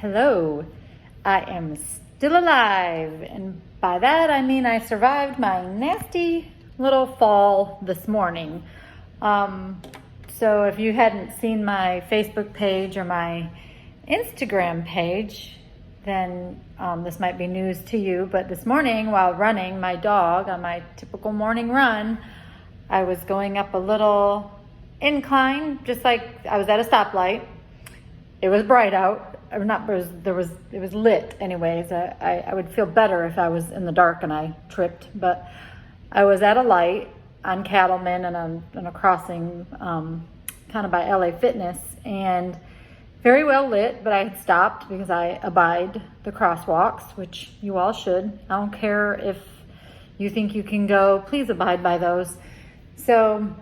Hello, I am still alive, and by that I mean I survived my nasty little fall this morning. So if you hadn't seen my Facebook page or my Instagram page, then this might be news to you, but this morning while running my dog on my typical morning run, I was going up a little incline, just like I was at a stoplight. It was bright out. Or not, it was lit anyways. I would feel better if I was in the dark and I tripped, but I was at a light on Cattleman and on a crossing kind of by LA Fitness, and very well lit, but I had stopped because I abide the crosswalks, which you all should. I don't care if you think you can go, please abide by those. So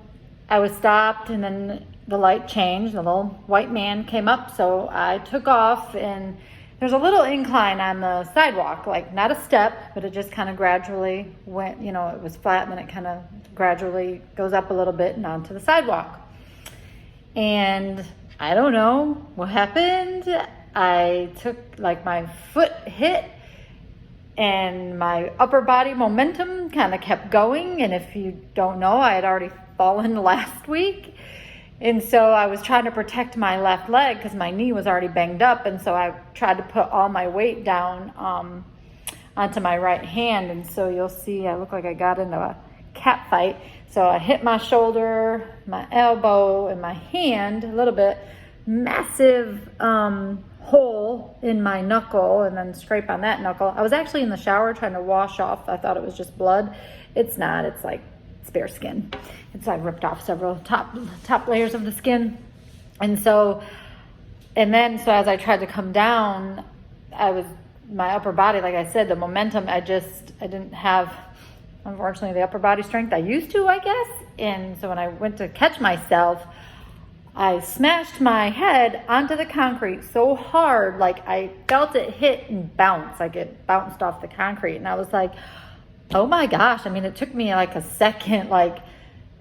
I was stopped, and then the light changed, the little white man came up, so I took off, and there's a little incline on the sidewalk, like not a step, but it just kind of gradually went, it was flat, and then it kind of gradually goes up a little bit and onto the sidewalk. And I don't know what happened. I took, my foot hit, and my upper body momentum kind of kept going, and if you don't know, I had already fallen last week. And so I was trying to protect my left leg because my knee was already banged up. And so I tried to put all my weight down onto my right hand. And so you'll see I look like I got into a cat fight. So I hit my shoulder, my elbow, and my hand a little bit. Massive hole in my knuckle, and then scrape on that knuckle. I was actually in the shower trying to wash off. I thought it was just blood. It's not. It's like bare skin. And so I ripped off several top layers of the skin. And so as I tried to come down, my upper body, like I said, the momentum, I didn't have, unfortunately, the upper body strength I used to, I guess. And so when I went to catch myself, I smashed my head onto the concrete so hard, like I felt it hit and bounce, like it bounced off the concrete. And I was like, oh my gosh. I mean, it took me like a second,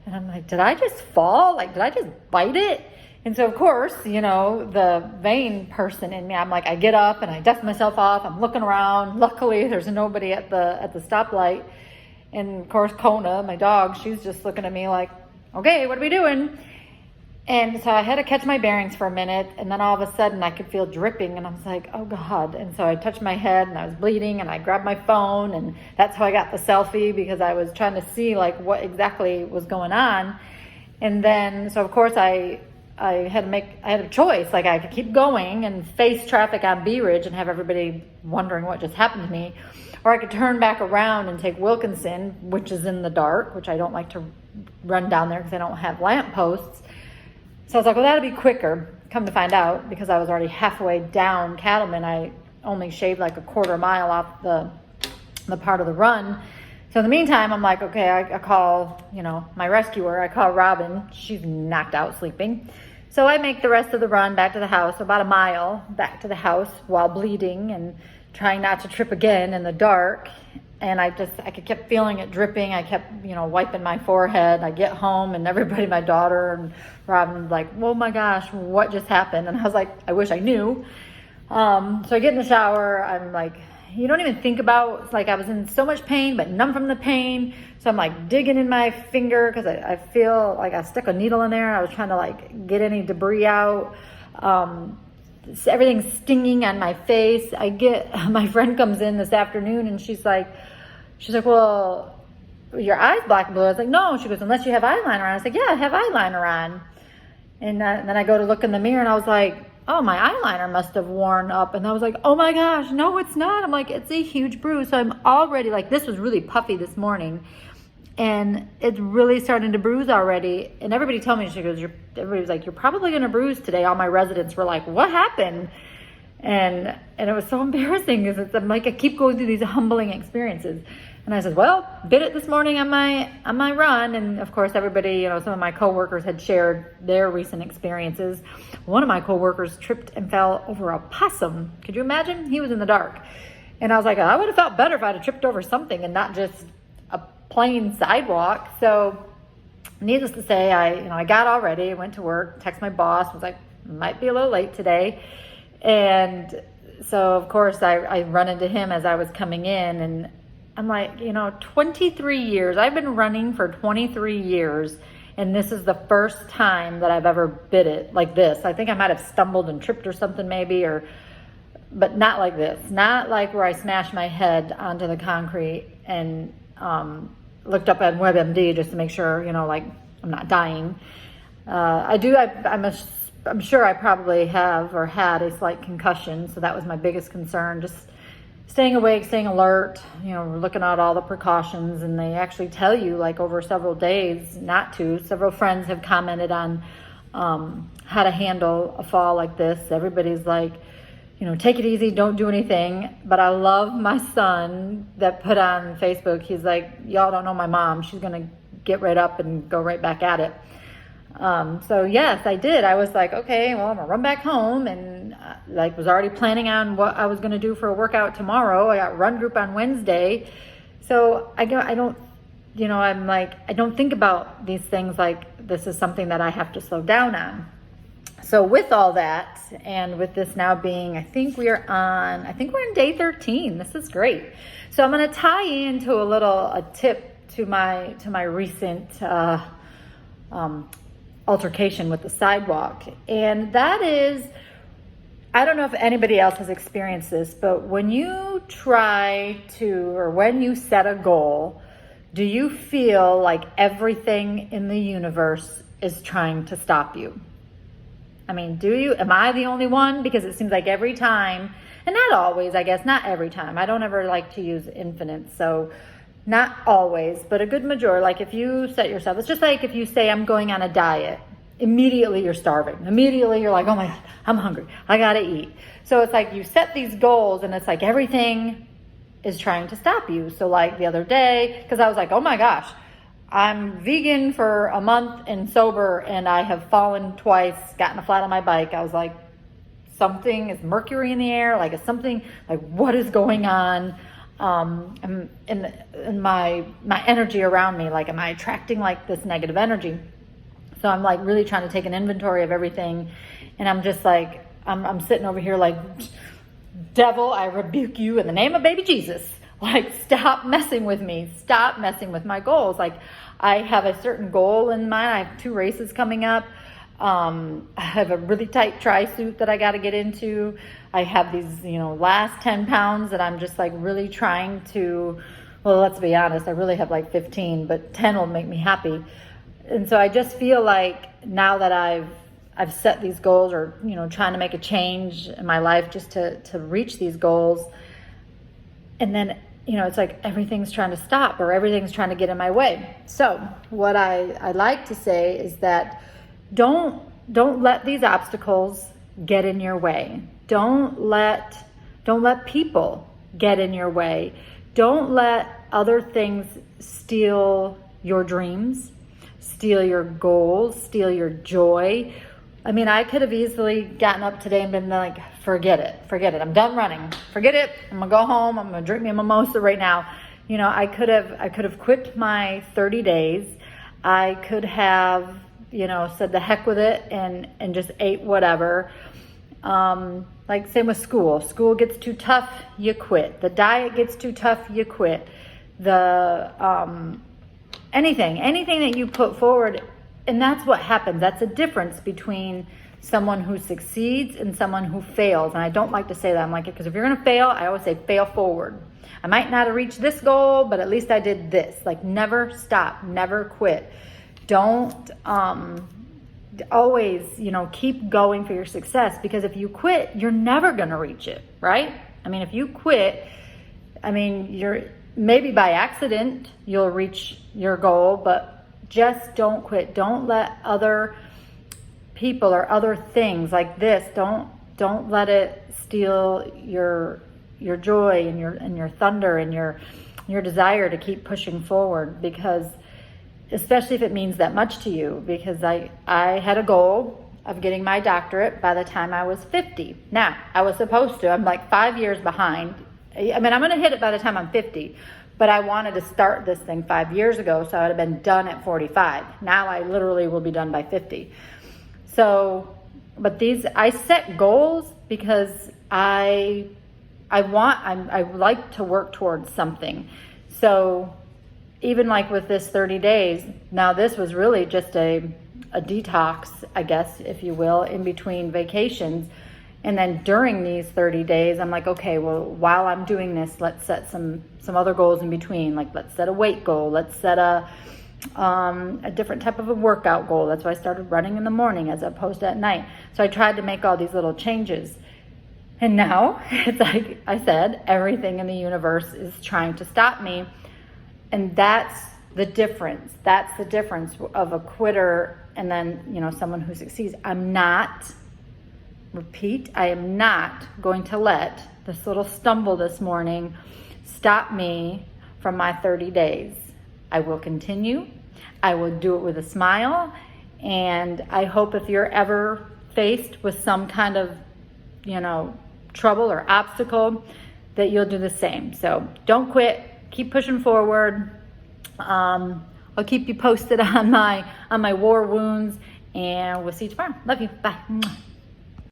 and I'm like, did I just fall? Did I just bite it? And so of course, the vain person in me, I'm like, I get up and I dust myself off. I'm looking around. Luckily there's nobody at the stoplight. And of course, Kona, my dog, she's just looking at me like, okay, what are we doing? And so I had to catch my bearings for a minute, and then all of a sudden I could feel dripping, and I was like, oh God. And so I touched my head and I was bleeding, and I grabbed my phone, and that's how I got the selfie, because I was trying to see what exactly was going on. And then, so of course I had a choice. I could keep going and face traffic on Bee Ridge and have everybody wondering what just happened to me, or I could turn back around and take Wilkinson, which is in the dark, which I don't like to run down there because I don't have lamp posts. So I was like, well, that'll be quicker. Come to find out, because I was already halfway down Cattleman, I only shaved a quarter mile off the part of the run. So in the meantime, I'm like, okay, I call, my rescuer. I call Robin. She's knocked out sleeping. So I make the rest of the run back to the house, about a mile back to the house while bleeding and trying not to trip again in the dark. And I kept feeling it dripping. I kept, wiping my forehead. I get home, and everybody, my daughter and Robin, was like, oh my gosh, what just happened? And I was like, I wish I knew. So I get in the shower. I'm like, you don't even think about, it's like I was in so much pain, but numb from the pain. So I'm digging in my finger because I feel like I stuck a needle in there. I was trying to get any debris out. Everything's stinging on my face. My friend comes in this afternoon, and she's like, well, your eye's black and blue. I was like, no. She goes, unless you have eyeliner on. I was like, yeah, I have eyeliner on. And then I go to look in the mirror, and I was like, oh, my eyeliner must have worn up. And I was like, oh my gosh, no, it's not. I'm like, it's a huge bruise. So I'm already this was really puffy this morning, and it's really starting to bruise already. And everybody told me, everybody was like, you're probably going to bruise today. All my residents were like, what happened? And it was so embarrassing, because I'm like, I keep going through these humbling experiences. And I said, well, bit it this morning on my run. And of course, everybody, some of my coworkers had shared their recent experiences. One of my coworkers tripped and fell over a possum. Could you imagine? He was in the dark. And I was like, I would have felt better if I'd have tripped over something and not just a plain sidewalk. So needless to say, I got all ready, went to work, texted my boss, was like, might be a little late today. And so of course I run into him as I was coming in, and I'm like, 23 years, I've been running for 23 years, and this is the first time that I've ever bit it like this. I think I might have stumbled and tripped or something maybe, but not like this. Not like where I smashed my head onto the concrete and looked up at WebMD just to make sure, like I'm not dying. I'm sure I probably have or had a slight concussion, so that was my biggest concern. Just staying awake, staying alert, looking at all the precautions, and they actually tell you like over several days not to. Several friends have commented on how to handle a fall like this. Everybody's like, take it easy, don't do anything. But I love my son that put on Facebook, he's like, y'all don't know my mom. She's going to get right up and go right back at it. So yes, I did. I was like, okay, well, I'm gonna run back home, and was already planning on what I was going to do for a workout tomorrow. I got run group on Wednesday. So I don't think about these things like this is something that I have to slow down on. So with all that, and with this now being, I think we're on day 13. This is great. So I'm going to tie into a tip to my recent, altercation with the sidewalk. And that is, I don't know if anybody else has experienced this, but when you when you set a goal, do you feel like everything in the universe is trying to stop you? I mean, do you? Am I the only one? Because it seems like every time, and not always, I guess, not every time. I don't ever like to use infinite, so not always, but a good majority. Like if you set yourself, it's just like if you say, I'm going on a diet, immediately you're starving. Immediately you're like, oh my God, I'm hungry. I got to eat. So it's like you set these goals, and it's like everything is trying to stop you. So like the other day, because I was like, oh my gosh, I'm vegan for a month and sober, and I have fallen twice, gotten a flat on my bike. I was like, something is mercury in the air. Like it's something, like what is going on? In my energy around me, like, am I attracting like this negative energy? So I'm like really trying to take an inventory of everything. And I'm just like, I'm sitting over here like, devil, I rebuke you in the name of baby Jesus. Like, stop messing with me. Stop messing with my goals. Like, I have a certain goal in mind. I have 2 races coming up. I have a really tight tri-suit that I got to get into. I have these, last 10 pounds that I'm just like really trying to, well, let's be honest, I really have like 15, but 10 will make me happy. And so I just feel like now that I've set these goals, or, trying to make a change in my life just to reach these goals. And then, it's like everything's trying to stop, or everything's trying to get in my way. So what I like to say is that don't let these obstacles get in your way. Don't let people get in your way. Don't let other things steal your dreams, steal your goals, steal your joy. I mean, I could have easily gotten up today and been like, forget it. I'm done running. Forget it. I'm gonna go home. I'm gonna drink me a mimosa right now. I could have quit my 30 days. I could have, said the heck with it and just ate whatever. Like same with school. School gets too tough, you quit. The diet gets too tough, you quit. Anything that you put forward, and that's what happens. That's a difference between someone who succeeds and someone who fails. And I don't like to say that. I'm like, because if you're going to fail, I always say fail forward. I might not have reached this goal, but at least I did this. Like, never stop, never quit. Don't always, keep going for your success, because if you quit, you're never going to reach it, right? I mean, if you quit, you're maybe by accident you'll reach your goal, but just don't quit. Don't let other people or other things like this, don't let it steal your joy and your thunder and your desire to keep pushing forward, because especially if it means that much to you. Because I had a goal of getting my doctorate by the time I was 50. Now, I was supposed to, I'm like 5 years behind. I'm going to hit it by the time I'm 50, but I wanted to start this thing 5 years ago, so I would have been done at 45. Now I literally will be done by 50. So, but I set goals because I like to work towards something. So even like with this 30 days, now this was really just a detox, I guess, if you will, in between vacations. And then during these 30 days, I'm like, okay, well, while I'm doing this, let's set some other goals in between. Like, let's set a weight goal. Let's set a different type of a workout goal. That's why I started running in the morning as opposed to at night. So I tried to make all these little changes. And now it's like I said, everything in the universe is trying to stop me. And that's the difference. That's the difference of a quitter and then, someone who succeeds. I am not going to let this little stumble this morning stop me from my 30 days. I will continue. I will do it with a smile. And I hope if you're ever faced with some kind of, trouble or obstacle, that you'll do the same. So don't quit. Keep pushing forward. I'll keep you posted on my war wounds, and we'll see you tomorrow. Love you. Bye.